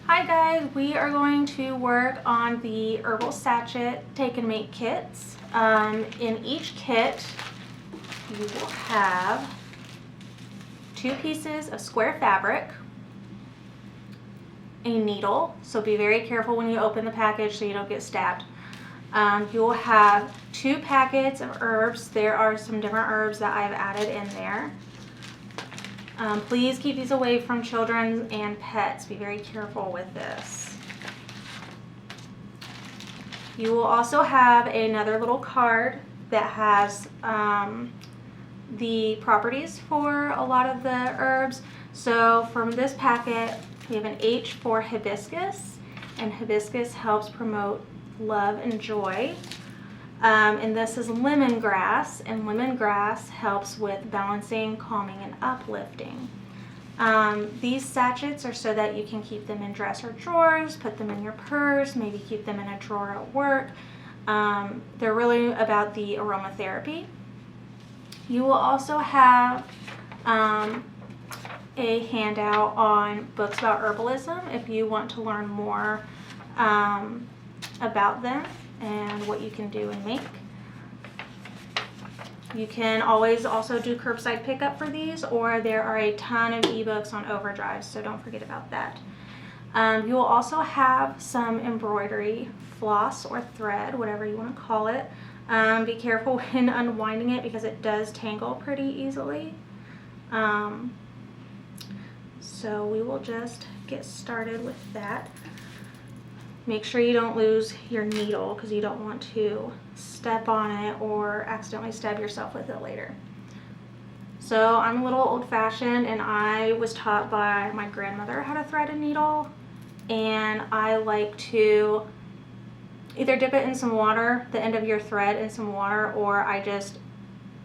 Hi guys, we are going to work on the Herbal Sachet Take and Make kits. In each kit, you will have 2 pieces of square fabric, a needle, so be very careful when you open the package so you don't get stabbed. You will have 2 packets of herbs. There are some different herbs that I've added in there. Please keep these away from children and pets. Be very careful with this. You will also have another little card that has the properties for a lot of the herbs. So from this packet, we have an H for hibiscus, and hibiscus helps promote love and joy. And this is lemongrass, and lemongrass helps with balancing, calming, and uplifting. These sachets are so that you can keep them in dresser drawers, put them in your purse, maybe keep them in a drawer at work. They're really about the aromatherapy. You will also have a handout on books about herbalism if you want to learn more about them and what you can do and make. You can always also do curbside pickup for these, or there are a ton of ebooks on Overdrive, so don't forget about that. You will also have some embroidery floss or thread, whatever you want to call it. Be careful when unwinding it because it does tangle pretty easily. So we will just get started with that. Make sure you don't lose your needle because you don't want to step on it or accidentally stab yourself with it later. So I'm a little old-fashioned, and I was taught by my grandmother how to thread a needle, and I like to either dip it in some water, the end of your thread in some water, or I just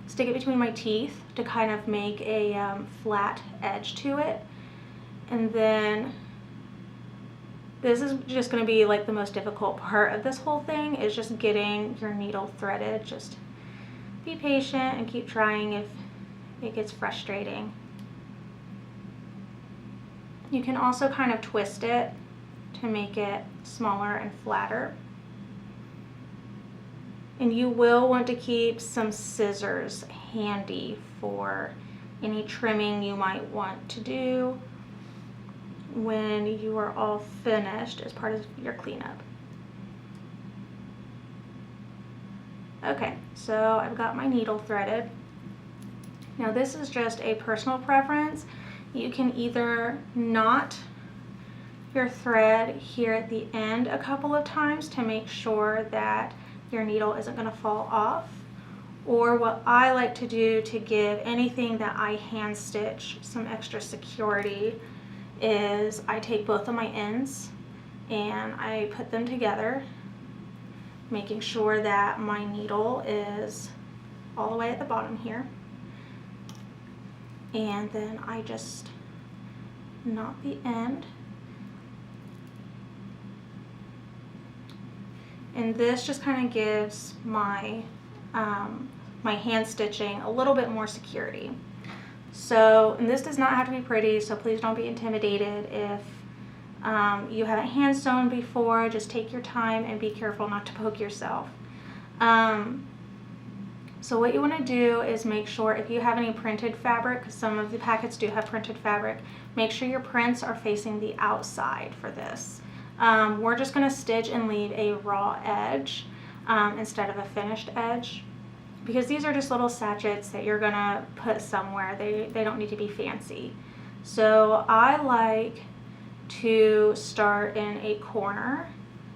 stick it between my teeth to kind of make a flat edge to it. And then this is just going to be like the most difficult part of this whole thing, is just getting your needle threaded. Just be patient and keep trying if it gets frustrating. You can also kind of twist it to make it smaller and flatter. And you will want to keep some scissors handy for any trimming you might want to do when you are all finished as part of your cleanup. Okay, so I've got my needle threaded. Now this is just a personal preference. You can either knot your thread here at the end a couple of times to make sure that your needle isn't going to fall off, or what I like to do to give anything that I hand stitch some extra security is I take both of my ends and I put them together, making sure that my needle is all the way at the bottom here, and then I just knot the end. And this just kind of gives my my hand stitching a little bit more security. So, and this does not have to be pretty, so please don't be intimidated if you haven't hand sewn before. Just take your time and be careful not to poke yourself. So what you want to do is make sure, if you have any printed fabric, because some of the packets do have printed fabric, make sure your prints are facing the outside for this. We're just going to stitch and leave a raw edge instead of a finished edge, because these are just little sachets that you're gonna put somewhere. They don't need to be fancy. So I like to start in a corner,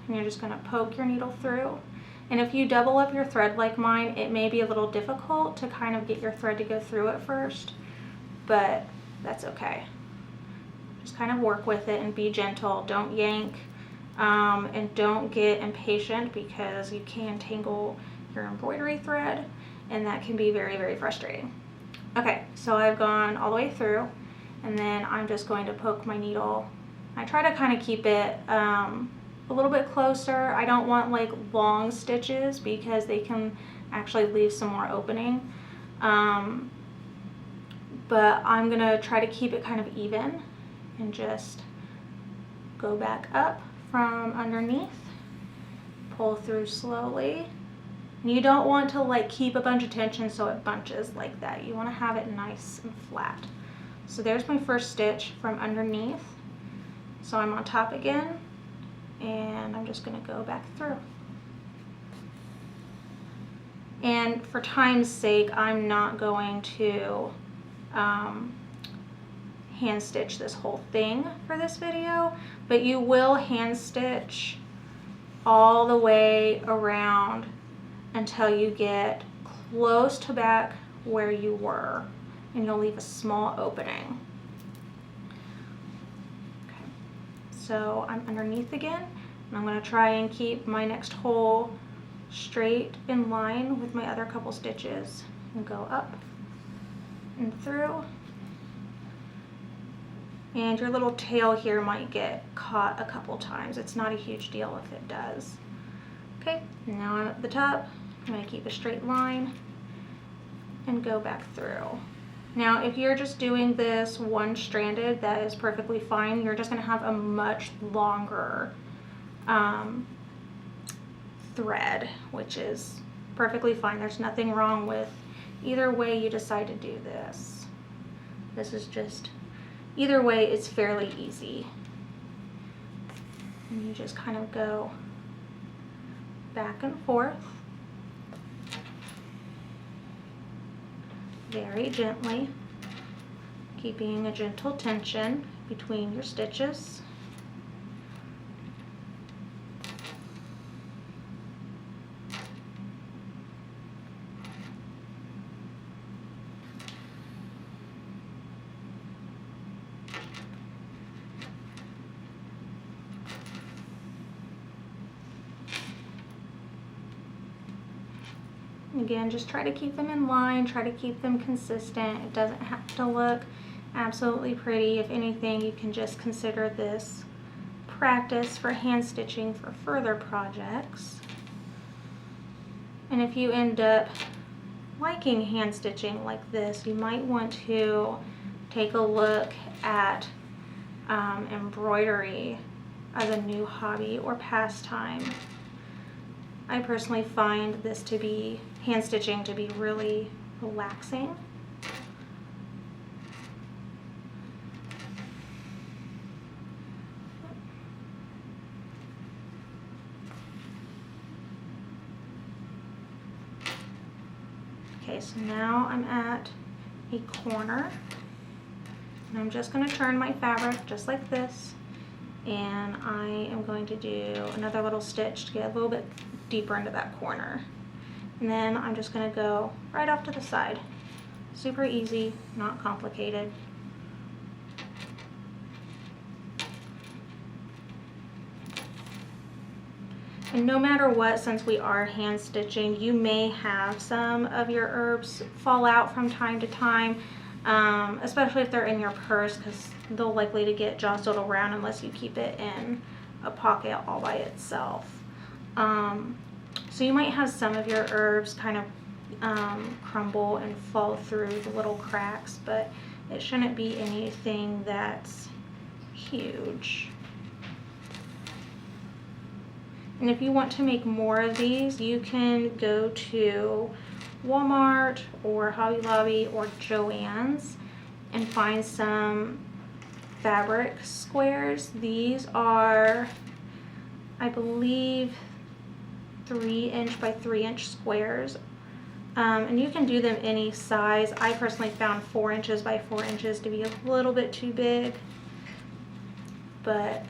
and you're just gonna poke your needle through. And if you double up your thread like mine, it may be a little difficult to kind of get your thread to go through it first, but that's okay. Just kind of work with it and be gentle. Don't yank, and don't get impatient, because you can tangle your embroidery thread, and that can be very, very frustrating. Okay, so I've gone all the way through, and then I'm just going to poke my needle. I try to kind of keep it a little bit closer. I don't want like long stitches because they can actually leave some more opening, but I'm gonna try to keep it kind of even and just go back up from underneath, pull through slowly. And you don't want to like keep a bunch of tension so it bunches like that. You want to have it nice and flat. So there's my first stitch from underneath. So I'm on top again, and I'm just going to go back through. And for time's sake, I'm not going to hand stitch this whole thing for this video, but you will hand stitch all the way around until you get close to back where you were, and you'll leave a small opening. Okay. So I'm underneath again, and I'm going to try and keep my next hole straight in line with my other couple stitches and go up and through. And your little tail here might get caught a couple times. It's not a huge deal if it does. Okay, now I'm at the top. I'm going to keep a straight line and go back through. Now, if you're just doing this one-stranded, that is perfectly fine. You're just going to have a much longer thread, which is perfectly fine. There's nothing wrong with either way you decide to do this. This is just, either way, it's fairly easy. And you just kind of go back and forth very gently, keeping a gentle tension between your stitches. Again, just try to keep them in line, try to keep them consistent. It doesn't have to look absolutely pretty. If anything, you can just consider this practice for hand stitching for further projects. And if you end up liking hand stitching like this, you might want to take a look at embroidery as a new hobby or pastime. I personally find this to be, hand stitching to be really relaxing. Okay, so now I'm at a corner, and I'm just going to turn my fabric just like this, and I am going to do another little stitch to get a little bit deeper into that corner. And then I'm just going to go right off to the side. Super easy, not complicated. And no matter what, since we are hand stitching, you may have some of your herbs fall out from time to time, especially if they're in your purse, because they're likely to get jostled around unless you keep it in a pocket all by itself. So you might have some of your herbs kind of crumble and fall through the little cracks, but it shouldn't be anything that's huge. And if you want to make more of these, you can go to Walmart or Hobby Lobby or Joann's and find some fabric squares. These are, I believe, 3" by 3" squares, and you can do them any size. I personally found 4" by 4" to be a little bit too big, but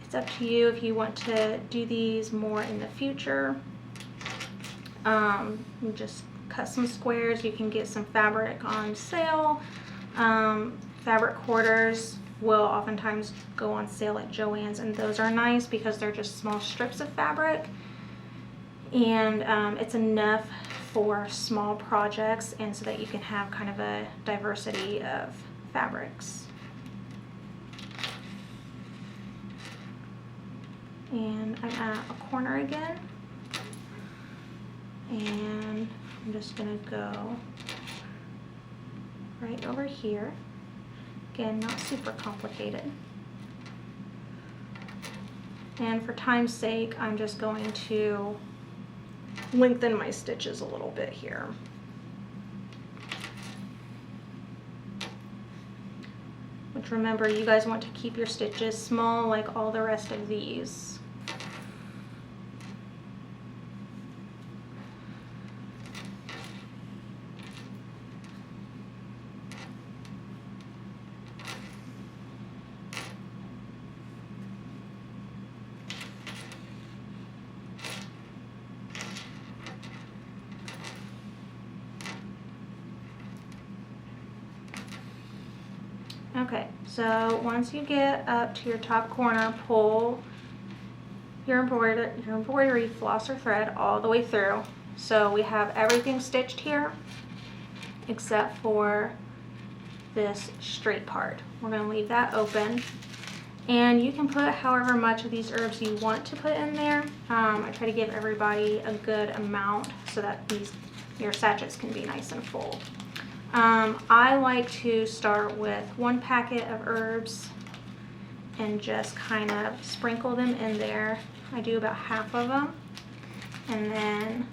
it's up to you if you want to do these more in the future. You just cut some squares. You can get some fabric on sale. Fabric quarters will oftentimes go on sale at Joann's, and those are nice because they're just small strips of fabric, and it's enough for small projects, and so that you can have kind of a diversity of fabrics. And I'm at a corner again, and I'm just gonna go right over here. Again, not super complicated. And for time's sake, I'm just going to lengthen my stitches a little bit here. Which, remember, you guys want to keep your stitches small like all the rest of these. Okay, so once you get up to your top corner, pull your embroidery floss or thread all the way through. So we have everything stitched here except for this straight part. We're going to leave that open. And you can put however much of these herbs you want to put in there. I try to give everybody a good amount so that your sachets can be nice and full. I like to start with 1 packet of herbs and just kind of sprinkle them in there. I do about half of them, and then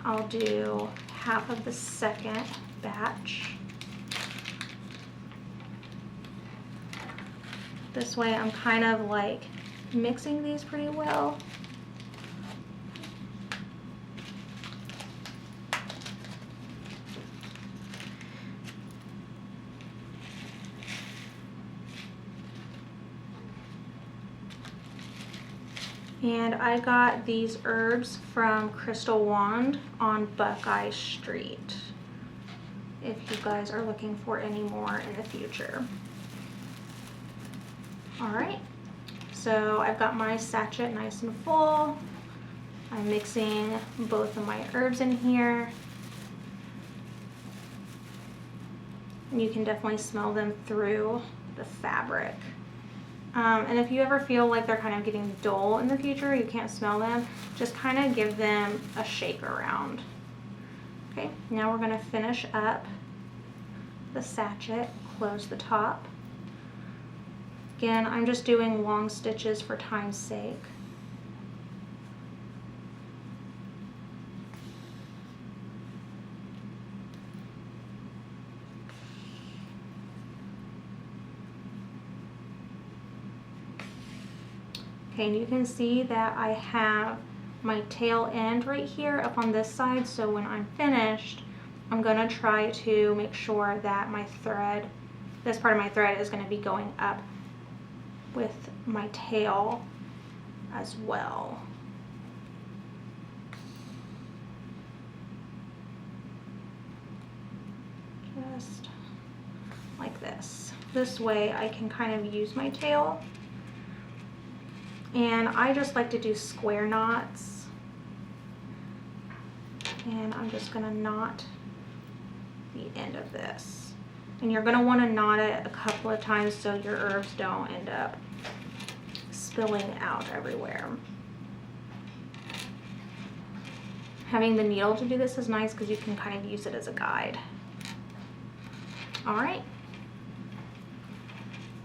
I'll do half of the second batch. This way I'm kind of like mixing these pretty well. And I got these herbs from Crystal Wand on Buckeye Street, if you guys are looking for any more in the future. Alright, so I've got my sachet nice and full. I'm mixing both of my herbs in here. And you can definitely smell them through the fabric. And if you ever feel like they're kind of getting dull in the future, you can't smell them, just kind of give them a shake around. Okay, now we're going to finish up the sachet, close the top. Again, I'm just doing long stitches for time's sake. Okay, and you can see that I have my tail end right here up on this side, so when I'm finished, I'm going to try to make sure that my thread, this part of my thread is going to be going up with my tail as well. Just like this. This way I can kind of use my tail. And I just like to do square knots. And I'm just going to knot the end of this. And you're going to want to knot it a couple of times so your herbs don't end up spilling out everywhere. Having the needle to do this is nice because you can kind of use it as a guide. Alright.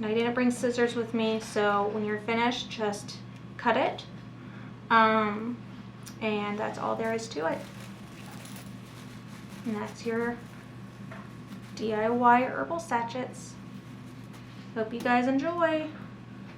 Now I didn't bring scissors with me, so when you're finished, just cut it. And that's all there is to it. And that's your DIY herbal sachets. Hope you guys enjoy.